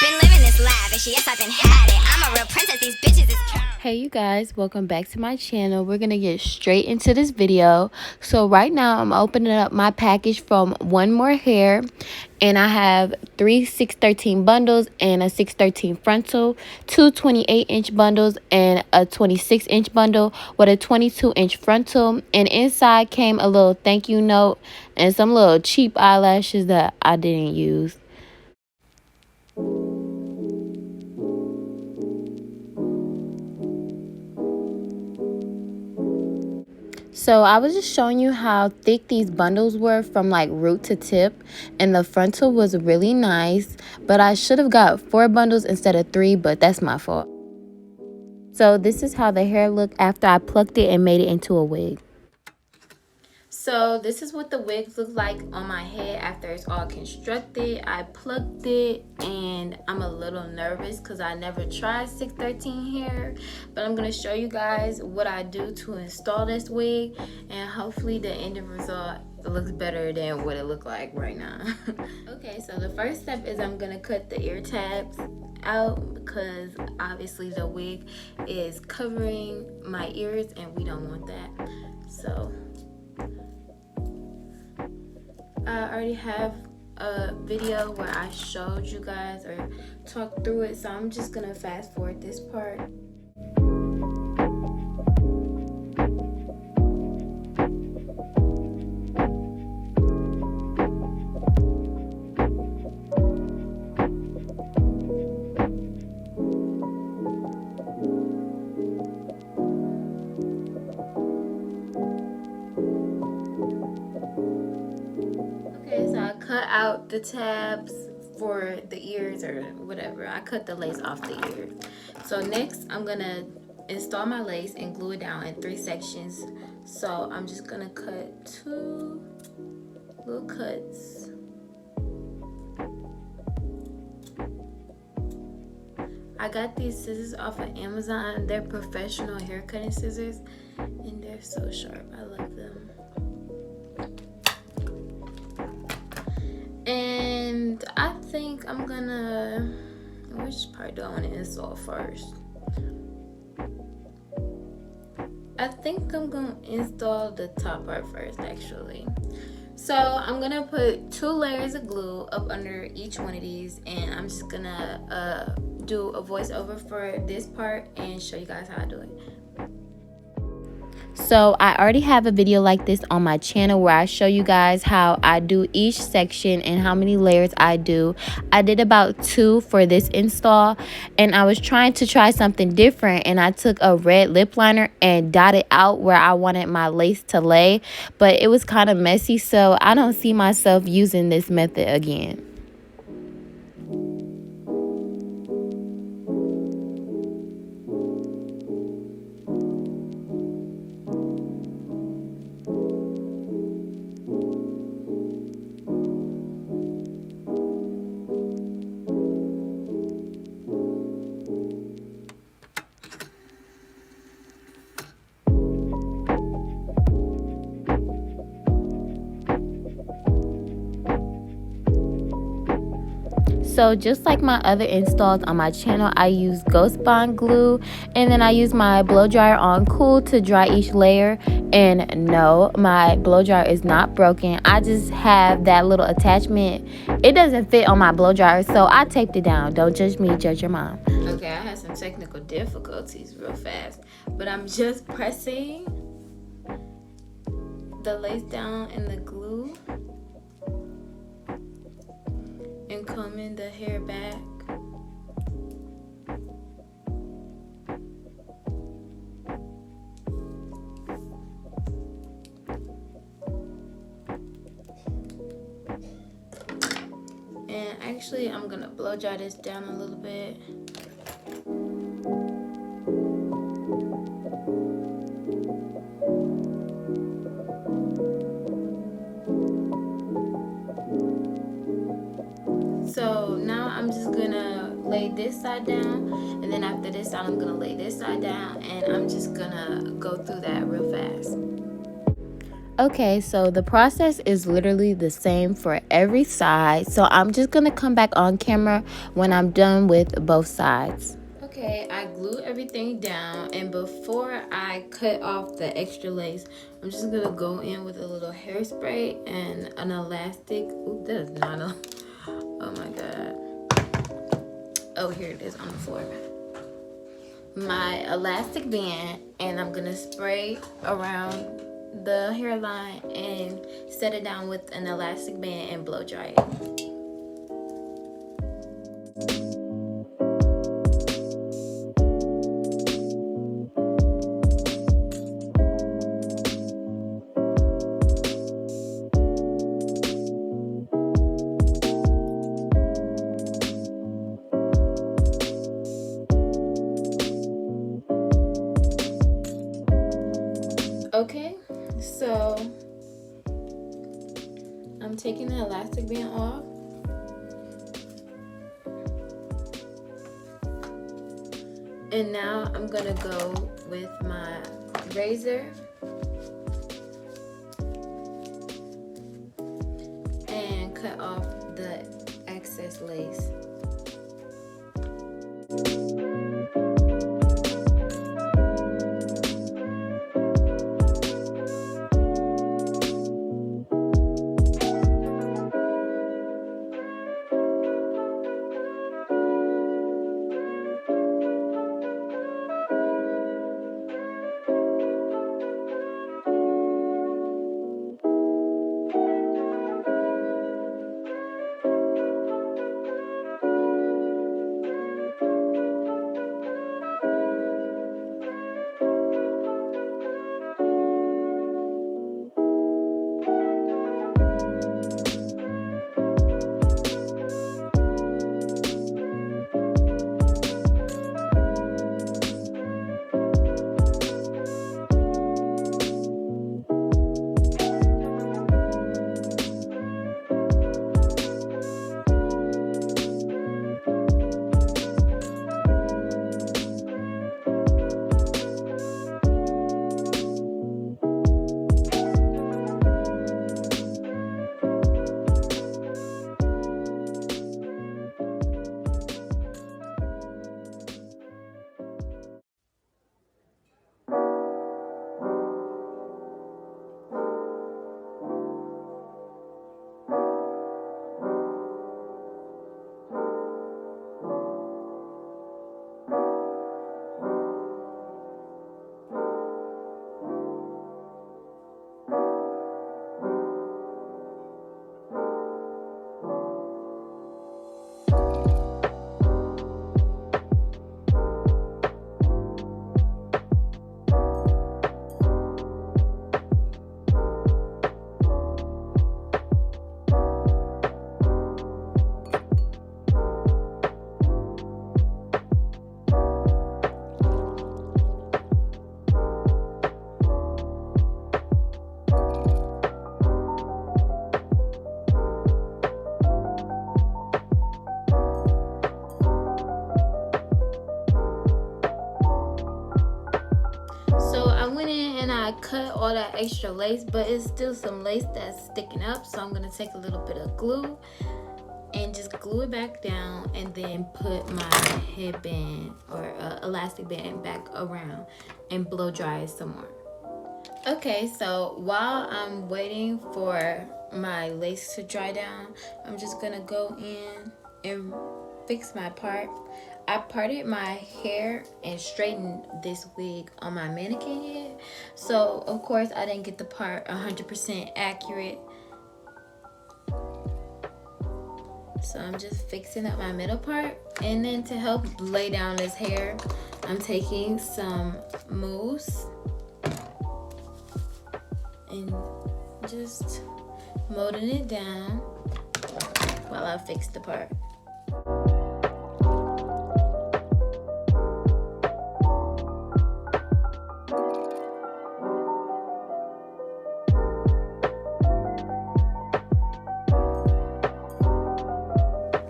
Been living this lavish, yes, I've been had it. I'm a real princess, these bitches is Hey you guys, welcome back to my channel. We're gonna get straight into this video. So right now I'm opening up my package from One More Hair, and I have 3 613 bundles and a 613 frontal, 2 28-inch bundles and a 26-inch bundle with a 22-inch frontal, and inside came a little thank you note and some little cheap eyelashes that I didn't use. So I was just showing you how thick these bundles were from like root to tip, and the frontal was really nice, but I should have got 4 bundles instead of 3, but that's my fault. So this is how the hair looked after I plucked it and made it into a wig. So this is what the wigs look like on my head after it's all constructed. I plucked it and I'm a little nervous because I never tried 613 hair, but I'm going to show you guys what I do to install this wig, and hopefully the ending result looks better than what it looked like right now. Okay, so the first step is I'm going to cut the ear tabs out because obviously the wig is covering my ears and we don't want that. So I already have a video where I showed you guys or talked through it, so I'm just gonna fast forward this part. Okay, so I cut out the tabs for the ears or whatever. I cut the lace off the ears. So next I'm gonna install my lace and glue it down in 3 sections. So I'm just gonna cut 2 little cuts. I got these scissors off of Amazon. They're professional hair cutting scissors and they're so sharp. I love them. And I think I'm gonna, which part do I want to install first? I think I'm gonna install the top part first, actually. So I'm gonna put 2 layers of glue up under each one of these, and I'm just gonna do a voiceover for this part and show you guys how I do it. So I already have a video like this on my channel where I show you guys how I do each section and how many layers I do. I did about 2 for this install, and I was trying to try something different, and I took a red lip liner and dotted out where I wanted my lace to lay, but it was kind of messy, so I don't see myself using this method again. So just like my other installs on my channel, I use Ghost Bond glue, and then I use my blow dryer on cool to dry each layer. And no, my blow dryer is not broken. I just have that little attachment. It doesn't fit on my blow dryer, so I taped it down. Don't judge me, judge your mom. Okay, I had some technical difficulties real fast, but I'm just pressing the lace down in the glue and combing the hair back. And actually I'm gonna blow dry this down a little bit. So now I'm just gonna lay this side down, and then after this side I'm gonna lay this side down, and I'm just gonna go through that real fast. Okay, so the process is literally the same for every side. So I'm just gonna come back on camera when I'm done with both sides. Okay, I glued everything down, and before I cut off the extra lace, I'm just gonna go in with a little hairspray and an elastic. Ooh, that is not a, oh my god. Oh, here it is on the floor. My elastic band, and I'm gonna spray around the hairline and set it down with an elastic band and blow dry it. Okay, so I'm taking the elastic band off. And now I'm gonna go with my razor and cut off the excess lace. I cut all that extra lace, but it's still some lace that's sticking up, so I'm gonna take a little bit of glue and just glue it back down, and then put my headband or elastic band back around and blow dry it some more. Okay, so while I'm waiting for my lace to dry down, I'm just gonna go in and fix my part. I parted my hair and straightened this wig on my mannequin head, so of course I didn't get the part 100% accurate. So I'm just fixing up my middle part, and then to help lay down this hair, I'm taking some mousse and just molding it down while I fix the part.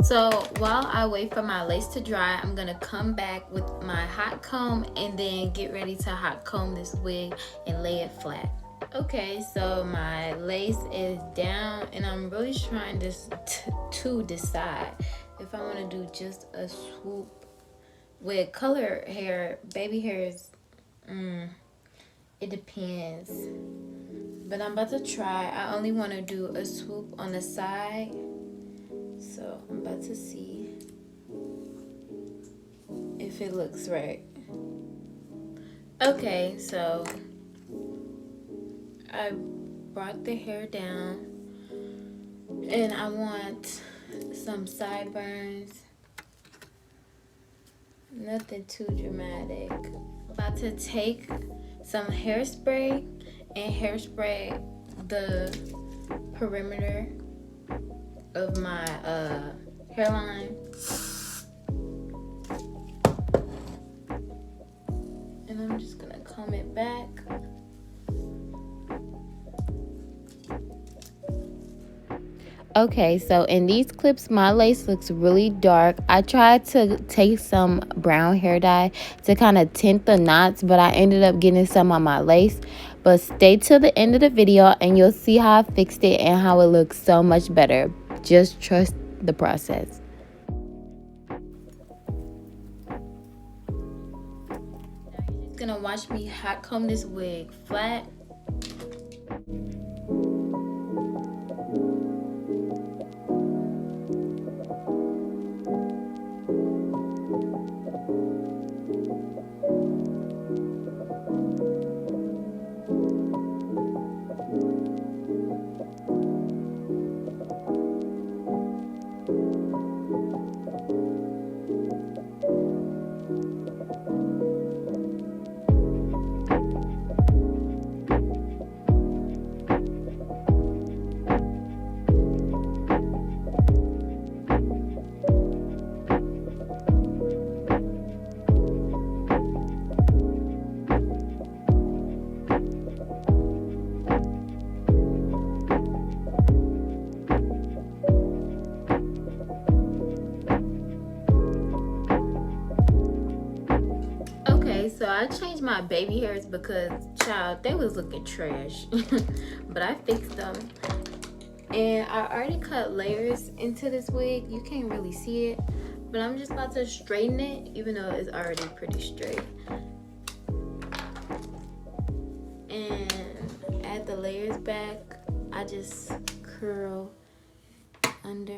So while I wait for my lace to dry, I'm gonna come back with my hot comb and then get ready to hot comb this wig and lay it flat. Okay, so my lace is down, and I'm really trying to decide if I want to do just a swoop with color hair. Baby hairs, it depends. But I'm about to try. I only want to do a swoop on the side, so I'm about to see if it looks right. Okay, so I brought the hair down, and I want some sideburns. Nothing too dramatic. About to take some hairspray and hairspray the perimeter of my hairline. And I'm just gonna comb it back. Okay, so in these clips, my lace looks really dark. I tried to take some brown hair dye to kind of tint the knots, but I ended up getting some on my lace. But stay till the end of the video and you'll see how I fixed it and how it looks so much better. Just trust the process. Now you're just gonna watch me hot comb this wig flat. So I changed my baby hairs because, child, they was looking trash. But I fixed them. And I already cut layers into this wig. You can't really see it. But I'm just about to straighten it, even though it's already pretty straight. And add the layers back. I just curl under.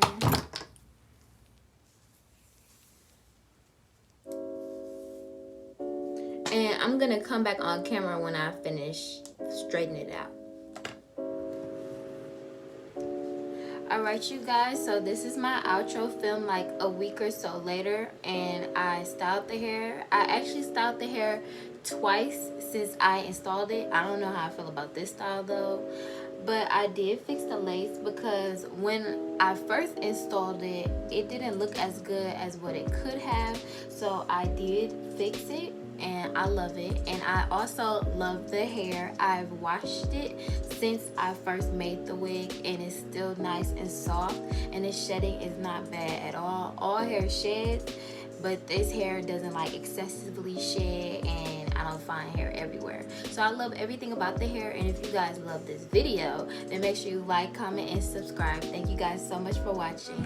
And I'm gonna come back on camera when I finish straightening it out. Alright, you guys, so this is my outro film like a week or so later, and I styled the hair. I actually styled the hair twice since I installed it. I don't know how I feel about this style though, but I did fix the lace because when I first installed it, it didn't look as good as what it could have. So I did fix it, and I love it. And I also love the hair. I've washed it since I first made the wig, and it's still nice and soft, and the shedding is not bad at all. All hair sheds, but this hair doesn't like excessively shed, and I don't find hair everywhere. So I love everything about the hair. And if you guys love this video, then make sure you like, comment, and subscribe. Thank you guys so much for watching.